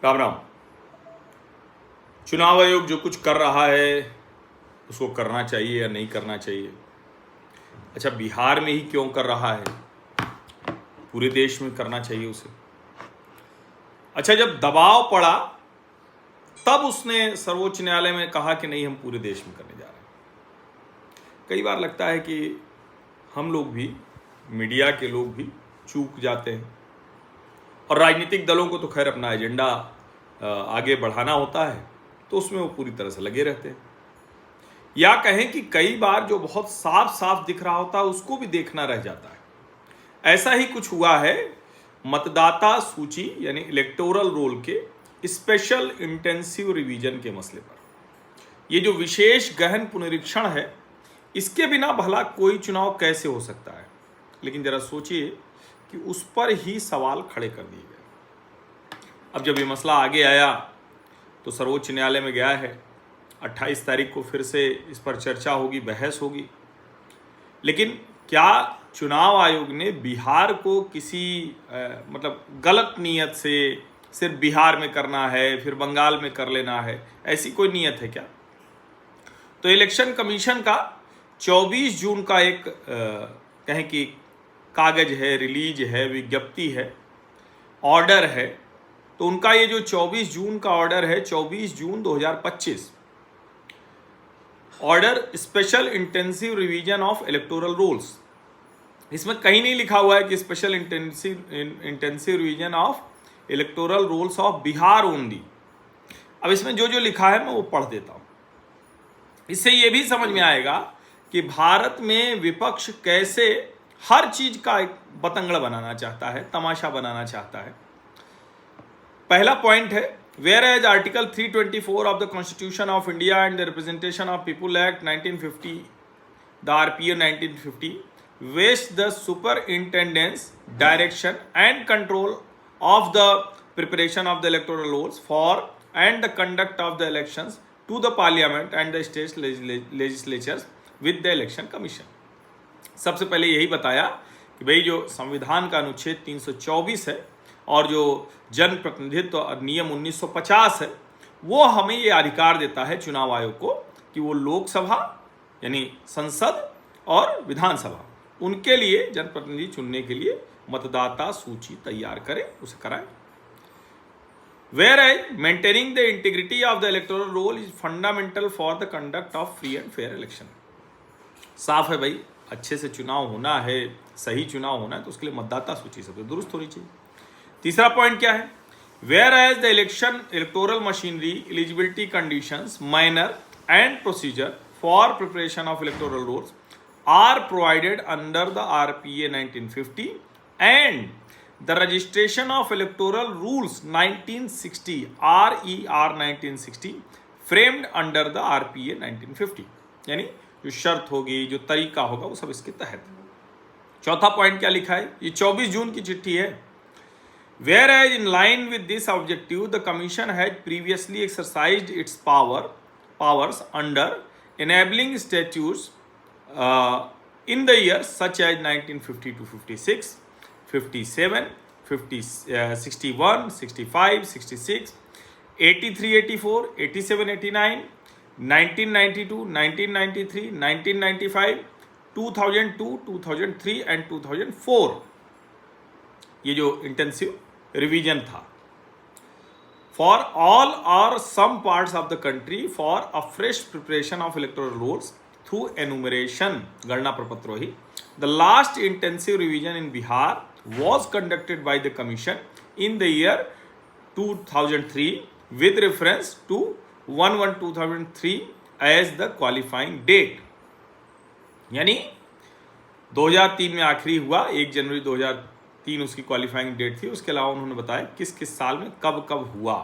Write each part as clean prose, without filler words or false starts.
राम राम। चुनाव आयोग जो कुछ कर रहा है उसको करना चाहिए या नहीं करना चाहिए? अच्छा, बिहार में ही क्यों कर रहा है? पूरे देश में करना चाहिए उसे। अच्छा, जब दबाव पड़ा तब उसने सर्वोच्च न्यायालय में कहा कि नहीं, हम पूरे देश में करने जा रहे हैं। कई बार लगता है कि हम लोग भी, मीडिया के लोग भी चूक जाते हैं, और राजनीतिक दलों को तो खैर अपना एजेंडा आगे बढ़ाना होता है तो उसमें वो पूरी तरह से लगे रहते हैं। या कहें कि कई बार जो बहुत साफ साफ दिख रहा होता है उसको भी देखना रह जाता है। ऐसा ही कुछ हुआ है मतदाता सूची यानी इलेक्टोरल रोल के स्पेशल इंटेंसिव रिवीजन के मसले पर। ये जो विशेष गहन पुनरीक्षण है, इसके बिना भला कोई चुनाव कैसे हो सकता है? लेकिन जरा सोचिए कि उस पर ही सवाल खड़े कर दिए गए। अब जब ये मसला आगे आया तो सर्वोच्च न्यायालय में गया है। 28 तारीख को फिर से इस पर चर्चा होगी, बहस होगी। लेकिन क्या चुनाव आयोग ने बिहार को किसी मतलब गलत नीयत से सिर्फ बिहार में करना है फिर बंगाल में कर लेना है, ऐसी कोई नीयत है क्या? तो इलेक्शन कमीशन का 24 जून का एक कहें कि कागज है, रिलीज है, विज्ञप्ति है, ऑर्डर है। तो उनका ये जो 24 जून का ऑर्डर है, 24 जून 2025, order special intensive revision of electoral rules. इसमें कहीं नहीं लिखा हुआ है कि special intensive revision of electoral rules of Bihar only. अब इसमें जो जो लिखा है मैं वो पढ़ देता हूं। इससे ये भी समझ में आएगा कि भारत में विपक्ष कैसे हर चीज का एक बतंगड़ बनाना चाहता है, तमाशा बनाना चाहता है। पहला पॉइंट है, where as article 324 of the constitution of India and the representation of people act 1950, the RPA 1950 vests the superintendence direction and control of the preparation of the electoral rolls for and the conduct of the elections to the parliament and the state legislatures with the election commission. सबसे पहले यही बताया कि भाई जो संविधान का अनुच्छेद 324 है और जो जन प्रतिनिधित्व अधिनियम 1950 है, वो हमें ये अधिकार देता है चुनाव आयोग को कि वो लोकसभा यानी संसद और विधानसभा, उनके लिए जनप्रतिनिधि चुनने के लिए मतदाता सूची तैयार करे, उसे कराए। Whereas maintaining the integrity of the electoral roll is fundamental for the conduct of free and fair election. साफ है भाई, अच्छे से चुनाव होना है, सही चुनाव होना है तो उसके लिए मतदाता सूची सबसे दुरुस्त होनी चाहिए। तीसरा पॉइंट क्या है, where as the electoral machinery eligibility conditions manner and procedure for preparation of electoral rolls are provided under the RPA 1950 and the registration of electoral rules 1960 RER 1960 framed under the RPA 1950। यानी जो शर्त होगी, जो तरीका होगा, वो सब इसके तहत है। चौथा पॉइंट क्या लिखा है, ये 24 जून की चिट्ठी है। Whereas in line with this objective, the Commission had previously exercised its powers under enabling statutes in the years such as 1950 to 56, 57, 61, 65, 66, 83, 84, 87, 89, 1992, 1993, 1995, 2002, 2003 and 2004। ये जो इंटेंसिव रिवीजन था for all or some parts of the country for a fresh preparation of electoral rolls through enumeration, गणना प्रपत्रों ही। The last intensive revision in Bihar was conducted by the commission in the year 2003 with reference to 1/1/2003 as the qualifying date. यानी 2003 में आखिरी हुआ, 1 जनवरी 2003 उसकी qualifying date थी। उसके अलावा उन्होंने बताया किस किस साल में कब कब हुआ।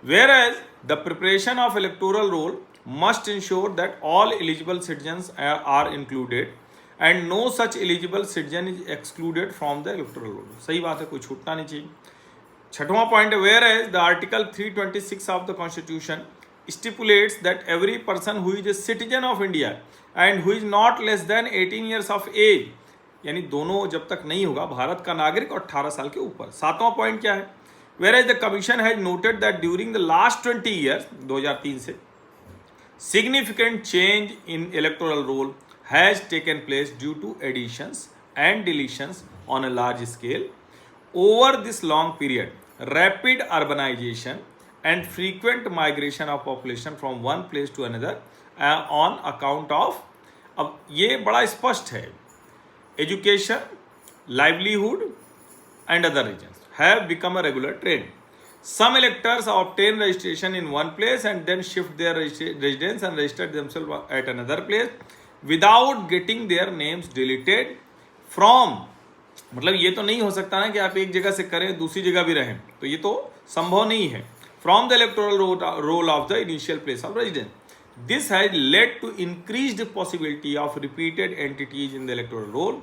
Whereas the preparation of electoral roll must ensure that all eligible citizens are included and no such eligible citizen is excluded from the electoral roll. सही बात है, कोई छूटना नहीं चाहिए। छठवां पॉइंट है, where as the article 326 of the constitution stipulates that every person who is a citizen of India and who is not less than 18 years of age, यानी दोनों जब तक नहीं होगा, भारत का नागरिक और 18 साल के ऊपर। सातवां पॉइंट क्या है, whereas the commission has noted that during the last 20 years 2003 से significant change in electoral roll has taken place due to additions and deletions on a large scale. Over this long period, rapid urbanization and frequent migration of population from one place to another on account of, अब ये बड़ा स्पष्ट है, education, livelihood and other regions have become a regular trend. Some electors obtain registration in one place and then shift their residence and register themselves at another place without getting their names deleted from, मतलब ये तो नहीं हो सकता ना कि आप एक जगह से करें दूसरी जगह भी रहें, तो ये तो संभव नहीं है. From the electoral roll of the initial place of residence. This has led to increased possibility of repeated entities in the electoral roll.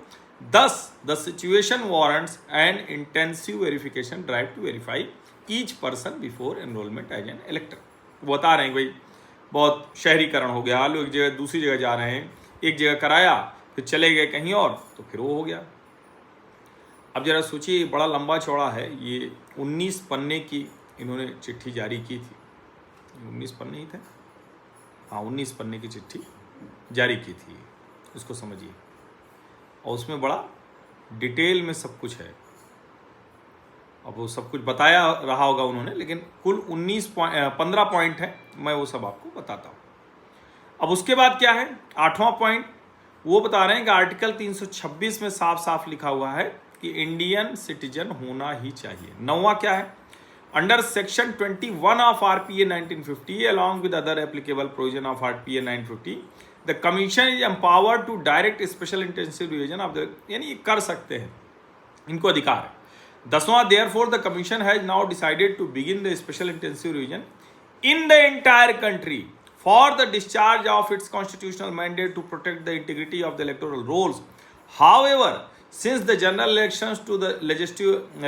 Thus, the situation warrants an intensive verification drive to verify each person before enrollment as an elector. वो बता रहे हैं भाई बहुत शहरीकरण हो गया, लोग एक जगह दूसरी जगह जा रहे हैं, एक जगह कराया फिर चले गए कहीं और, तो फिर वो हो गया. अब जरा सोचिए, बड़ा लंबा चौड़ा है ये. 19 पन्ने की इन्होंने चिट्ठी जारी की थी. 19 पन्ने ही थे, हाँ 19 पन्ने की चिट्ठी जारी की थी, उसको समझिए. और उसमें बड़ा डिटेल में सब कुछ है. अब वो सब कुछ बताया रहा होगा उन्होंने, लेकिन कुल 15 पॉइंट है, मैं वो सब आपको बताता हूँ. अब उसके बाद क्या है, 8वां पॉइंट वो बता रहे हैं कि आर्टिकल 326 में साफ साफ लिखा हुआ है कि इंडियन सिटीजन होना ही चाहिए. 9वां क्या है, under section 21 of RPA 1950 along with other applicable provision of RPA 950 the commission is empowered to direct special intensive revision of the, यानी कर सकते हैं, इनको अधिकार है. 10वां, therefore the commission has now decided to begin the special intensive revision in the entire country for the discharge of its constitutional mandate to protect the integrity of the electoral rolls. However, since the general elections to the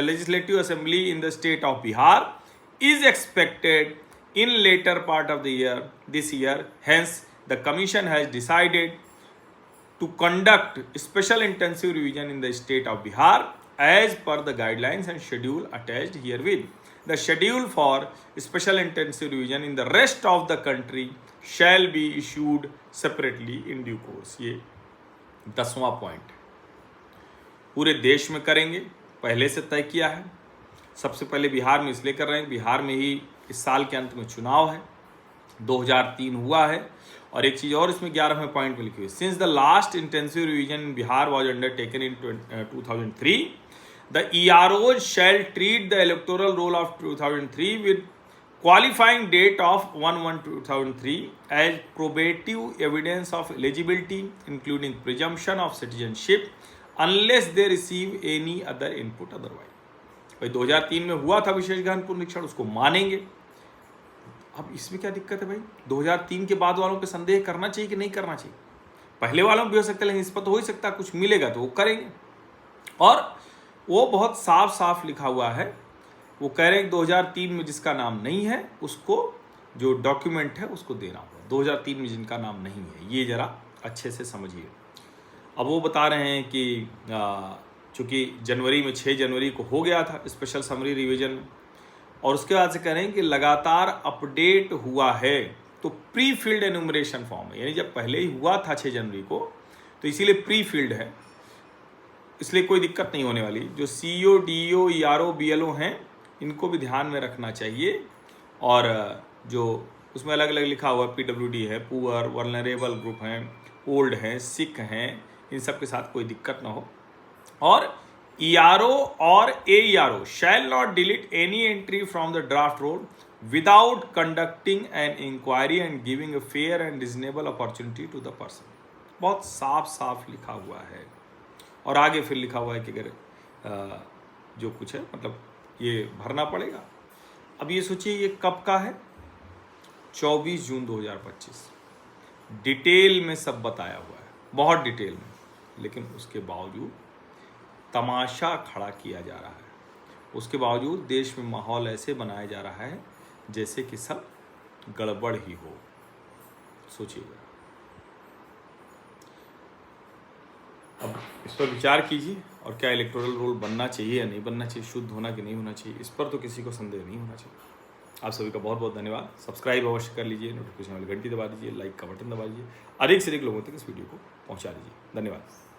legislative assembly in the state of Bihar is expected in later part of the year, this year, hence the commission has decided to conduct special intensive revision in the state of Bihar as per the guidelines and schedule attached herewith. The schedule for special intensive revision in the rest of the country shall be issued separately in due course. ये 10वां point पूरे देश में करेंगे, पहले से तय किया है. सबसे पहले बिहार में इसलिए कर रहे हैं, बिहार में ही इस साल के अंत में चुनाव है, 2003 हुआ है. और एक चीज़ और इसमें 11वें पॉइंट में लिखी हुई, since the last intensive revision in Bihar was undertaken in 2003 the EROs shall treat the electoral roll of 2003 with qualifying date of 1/1/2003 as probative evidence of eligibility including presumption of citizenship unless they receive any other input otherwise. भाई 2003 में हुआ था विशेष गहन पुनरीक्षण, उसको मानेंगे. अब इसमें क्या दिक्कत है भाई, 2003 के बाद वालों पे संदेह करना चाहिए कि नहीं करना चाहिए. पहले वालों में भी हो सकता है, लेकिन इस पर तो हो ही सकता है कुछ मिलेगा तो वो करेंगे. और वो बहुत साफ साफ लिखा हुआ है, वो कह रहे हैं 2003 में जिसका नाम नहीं है उसको जो डॉक्यूमेंट है उसको देना होगा. 2003 में जिनका नाम नहीं है, ये जरा अच्छे से समझिए. अब वो बता रहे हैं कि चूँकि जनवरी में 6 जनवरी को हो गया था स्पेशल समरी रिवीजन, और उसके बाद से कह रहे हैं कि लगातार अपडेट हुआ है, तो प्री फील्ड एनुमरेशन फॉर्म है, यानी जब पहले ही हुआ था 6 जनवरी को तो इसीलिए प्री फील्ड है, इसलिए कोई दिक्कत नहीं होने वाली. जो CEO, DO, ERO, BLO हैं इनको भी ध्यान में रखना चाहिए. और जो उसमें अलग अलग लिखा हुआ PWD है, पुअर, वल्नरेबल ग्रुप हैं, ओल्ड हैं, सिक हैं, इन सब के साथ कोई दिक्कत ना हो. और ERO और AERO shall not delete any entry from the draft roll without conducting an inquiry and giving a fair and reasonable opportunity to the person. बहुत साफ साफ लिखा हुआ है. और आगे फिर लिखा हुआ है कि अगर जो कुछ है मतलब ये भरना पड़ेगा. अब ये सोचिए ये कब का है, 24 जून 2025. डिटेल में सब बताया हुआ है, बहुत डिटेल में, लेकिन उसके बावजूद तमाशा खड़ा किया जा रहा है. उसके बावजूद देश में माहौल ऐसे बनाया जा रहा है जैसे कि सब गड़बड़ ही हो. सोचिएगा, अब इस पर विचार कीजिए. और क्या इलेक्टोरल रोल बनना चाहिए या नहीं बनना चाहिए, शुद्ध होना कि नहीं होना चाहिए, इस पर तो किसी को संदेह नहीं होना चाहिए। आप सभी का बहुत बहुत धन्यवाद। सब्सक्राइब अवश्य कर लीजिए, नोटिफिकेशन वाली घंटी दबा दीजिए, लाइक का बटन दबा दीजिए, अधिक से अधिक लोगों तक इस वीडियो को पहुंचा दीजिए। धन्यवाद।